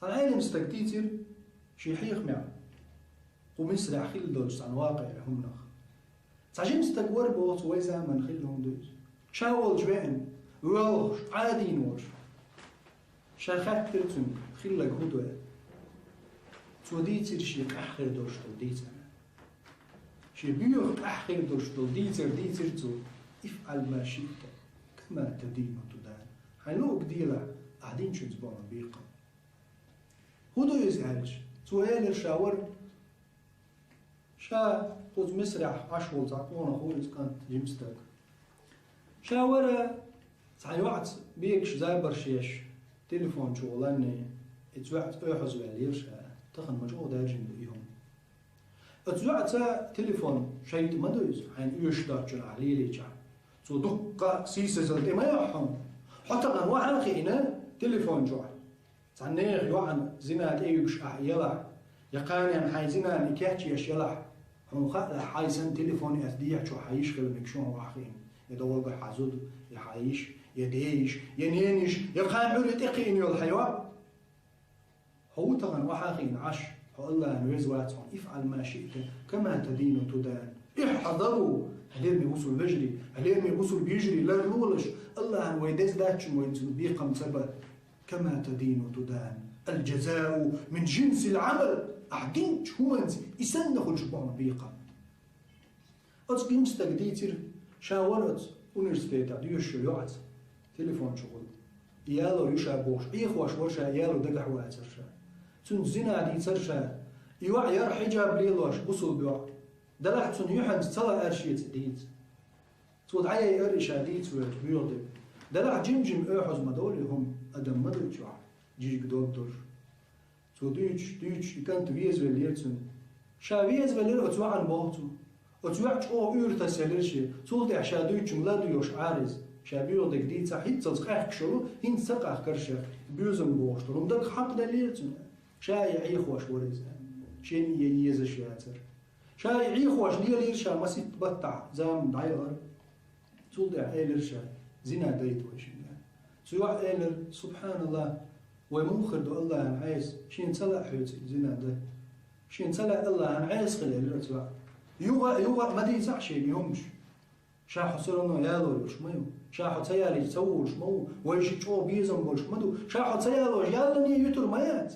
صار عالم استكتيتر شي حيخ معه ومسرع خيل دولش عن واقع هم نخ تعجم استقور بوت ويزا من خيلهم دوز شاول جوان وش عادين وش شاخات ترتم خيلك هدوء توديتر شي أحخر دوش توديتر شي بيوخ أحخر دوش توديتر تو افعل ما شئت كما تدين وتدان حلوك ديلا قاعدين شو تبون بيقا هدو يزعلش سؤال الشاور شا خذ مسرح عشول تعطونا خورز كانت جيمستك شاورة تعيوعت بيكش زايبر شيش تليفون شغلاني اتزوعت احز واليرش تخن مجهود داجن بيهم اتزوعت تليفون شيت مدوز حين يشدار جن عليه ليجا سو دقة سيسة زلتي ما يحهم حتى كان واحد خينا تليفون جوع تعنيغ يوعن زينات ايوكش يلع يقاني عن حي زينان يكاتي يشيلع هم خلق حايسن تليفون يثديح شو حيشغل مكشون واخين يدور بحازود يحايش يديش ينينش يبقى عمرو يتقي انه الحيوان هو طبعا واخين عش الله انه يزواتهم افعل ما شئت كما تدين تدان احذروا هلين يوصل بجري هلين يوصل بيجري لا يولش الله انه يدز داتش وينزل بيقم سبب كما تدين تدان الجزاء من جنس العمل أحدين شوانز يسندخل شبان بيقا أتسقي مستقديتر شاورت ونرسبيتا ديوشو يوعد تليفون شغل يالو يشابوش إيخواش ورشا يالو دقح واترشا تون زنا دي ترشا يوع يار حجاب ليلوش بصل بيوع دلح تون يحن تطلع أرشيت ديت تود عيا أرشا ديت ويردب دلح جمجم أحز مدولي هم أدم مدل جوع جيج دودر تو دوش يكنت ويز وليرتن شا ويز ولير أتوع عن باهتو أتوع أو أورتا سلرشي تولد عشا دوش لا دوش عارز شا بيو دك ديتا حيت تلقاح كشلو هين سقاح كرشة بيوزن بوشت رم دك حق دليرتن شا يعيخ واش ورز شين ييز شياتر شا يعيخ واش لير شا ما سيتبطع زام داير تولد عيلرشا زنا ديت وشين سواء قال سبحان الله ومخرد الله عن عايز شين طلع حيوتي زنا ده شين طلع الله عن عايز خلال الأتباع يوغا ما دي صح شيء يهمش شاحو سرنا يالو شميو شاحو تيالي تسوي شمو ويشي تشو بيزم بول شمدو شاحو تيالو يالني يتر مايات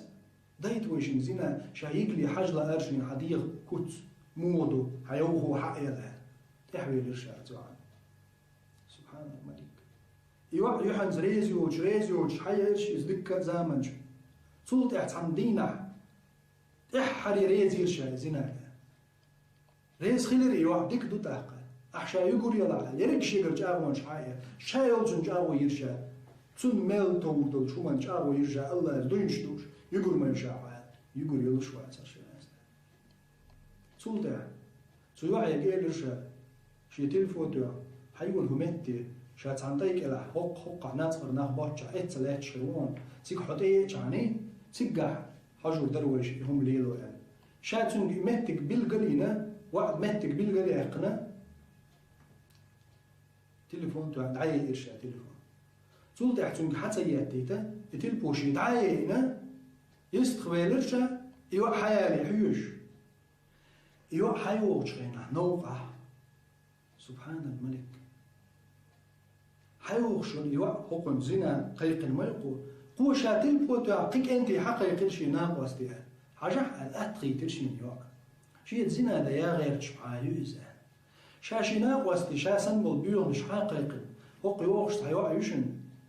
دايت ويشين زنا شايقلي حجلة أرشين حديق كت مودو حيوغو حق يده تحوي للشاء سبحان الملك يوحنز ريزيوش حيرش يزدك زامنش صوت احتم دينا احري ريزيرش زنا ريز خيلر يوح ديك دو تاقا احشا يقول يلا يركش يقر جاوان شحايا شايل جن جاو يرشا تون ميل تودل شو من جاو يرشا الله دوينش دوش يقول ما يشاعا يقول يلوش واتر شناس صوت سو يوح يقل يرشا شي تلفون دو حيقول همتي شات عندك إلى حق ناصر نخبطش اتلات شروان تيك حطيه جاني تيجح حجر درويش هم ليلو يعني شاتون متك بالقلينا واحد متك بالقلي عقنا تليفون تو دعاية إرشاد تليفون تقول تحتون حتى ياتيتا تلبوشي دعاية يستقبل إرشاد يو حيالي حيوش يو حيوش غينا نوقع سبحان الملك حيوخشون يوع حكم زنا قيق الملكو قوشا تلبو تعقيك انت حقيق شي ناقص ديها حاجة الأتقي ترشين يوع شي زنا يا غير تشبعا يوزا شاشي ناقص دي شا سنبل بيون مش حقيق حق يوخش تيوع يوشن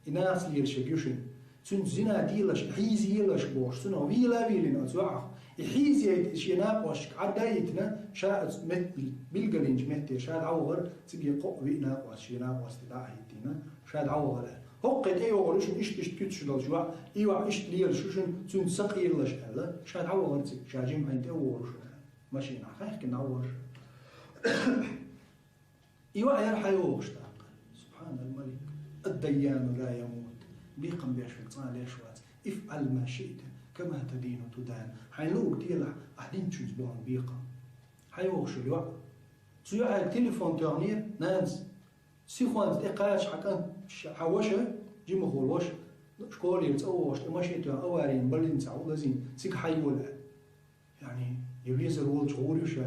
إناس ليرش يوشن سن زنا ديلش حيزي يلش بوش سنو ويلا ويلين أتوعه يحيزي شي ناقص عدايتنا شا مثل بالقلينج مثل شاد عوغر تجي قوي ناقص شي ناقص تداعيتنا شاد عوغر هقت ايوغر شن ايش تشتكتش دالجوا ايوع ايش لير شوشن تون سقير لش هلا شاد عوغر تي شاجيم عند ايوغر ماشي نعرف كنا عوغر ايوع يرحى يوغش سبحان الملك الديان لا يموت بيقم بيش فلطان ليش وات افعل ما شئت كما تدين تدان حيلوك ديلا أحدين تشوزبون بيقا حيوغش الوقت سيوع التليفون تغنير ناس سيخوان تقاش حكان حوشة جي مخولوش شكولي يتصوش مشيت أوارين بلين تعود لازين سيك حي ولا يعني يبيزر ولج غوريوش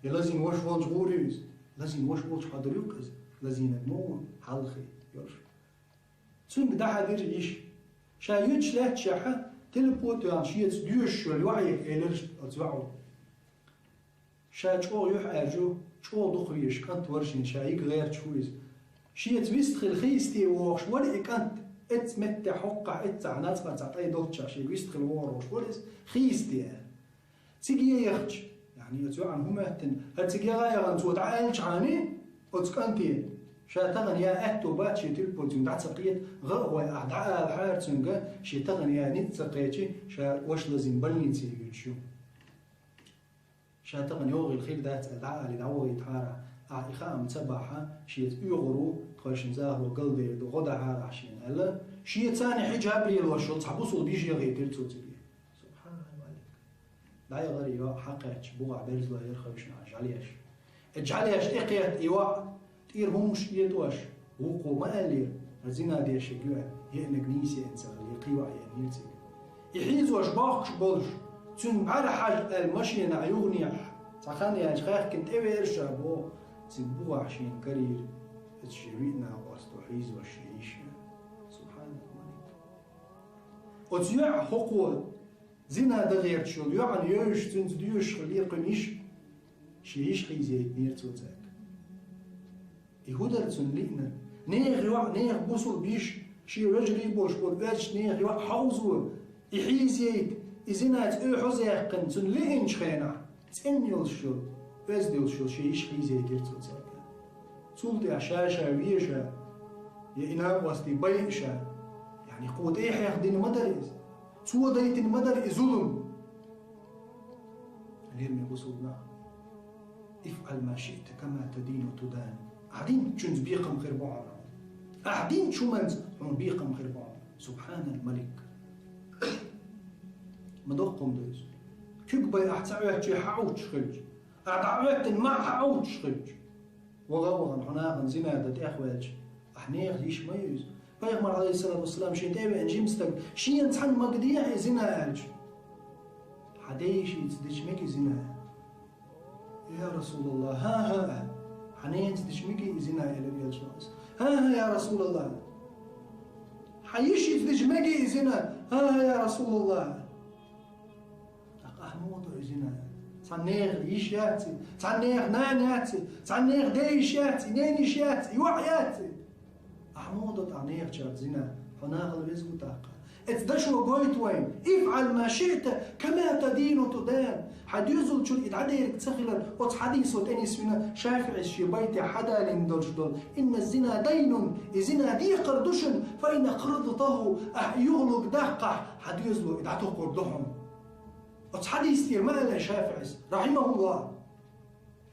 يلازين وش ولج غوريوس لازين وش ولج حاضر يوكز لازين نور حلخي يرش تون بدا حدير إيش شا يوتش لا تشاحة تلبوت يعني شيء تدوش الوعي إلش أتبعه شا شو يح أرجو شو دخريش كنت ورشين شايك غير شويز شيء تبيستخل خيستي وش ولا كنت مت حقه عنات تعطي دوتشا شيء بيستخل وروش ولس خيستي تيجي يخش يعني يتوع عن هما هتيجي غاية أنت وتعالج عني وتكنتي شاتغن يا أهتو باتشي تلبوت من دعت سقيت غروا أعداء الحياة تنجا شاتغن يا نت سقيتي شا وش لازم بلني تيجي شو شاتغن يوغي الخير دات أدعاء لدعوة يتحارى إخام تبعها شيت يغرو تخشن زاهر وقلبي غدا عار عشين هلا شيء ثاني حجاب لي الوشوط حبوصل بيجي غير تلتوتي سبحان الله لا يغري حقك بوع بيرز لا يرخوش اجعليش اجعليش اقيت ايوا تير همش يدوش وقو ما قالير زينا دي شجوع يأنك نيسي انسان يقيوا يعني يرتي يحيز واش باخش بولش تن على حاجة المشينا عيوني تخاني يا شيخ كنت ايه ارشابو تبوا عشان كرير تشرينا واستحيز وشيش سبحان الله وتيع حقوق زنا دغير شو يعني يوش تنديوش خليه قنيش شيش خيزيت نير توتاك يهودر تنلينا نيغ بوصل بيش شي رجلي بوش والباش نيغ حوزو يحيزيت إزنات حوزيق قن تنلين شخينا تنيل شو بس ديل شو شيش خيزيت نير توتاك تولدي عشاشة ويشة يا وستي بيشة يعني قوة إيه ياخدين مدرس سوى دايت المدرس ظلم اليوم يقصدنا افعل ما شئت كما تدين وتدان قاعدين تشنز بيقم خير بعض قاعدين شو منز هم بيقم خير بعض سبحان الملك مدقم دوز كيكبي احتعوت شي حاوتش خلج اعتعوت ما حاوتش خلج وغوغن حناغن زنادة اخواج احنيغ ليش ميز بيغمر عليه الصلاة والسلام شين تابع جيمستك شين تحن مقديع زناج حديش يتدش مكي زنا يا رسول الله ها حنين تدش مكي زنا يا لبي الشمس ها يا رسول الله حيش يتدش مكي زنا ها يا رسول الله أحمود زنا تعنيغ ليش ياتي تعنيغ نان ياتي تعنيغ ديش ياتي نينيش ياتي يوع ياتي أحمود تعنيغ شات زنا حناغ الرزق تاقا اتدشوا قويت وين افعل ما شئت كما تدين تدان حديزل شو ادعديرك تسخلا وتحديث انيس من شافع الشي بيت حدا لندرجدل ان الزنا دين الزنا دي قردشن فان قرضته يغلق دقه حديزل ادعته قردهم وتحديث ما شافع رحمه الله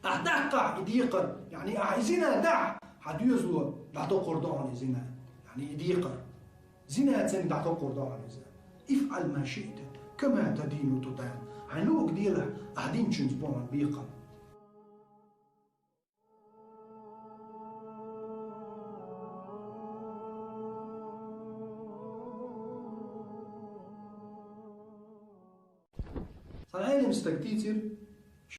أدقع يديقر يعني زنا دع حديزل ادعته قردهم زنا يعني يديقر زنا تاني دعته قردهم زنا افعل ما شئت كما تدين تدان عنوك ديلا قاعدين تشنزبون بيقا العالم استكتيتر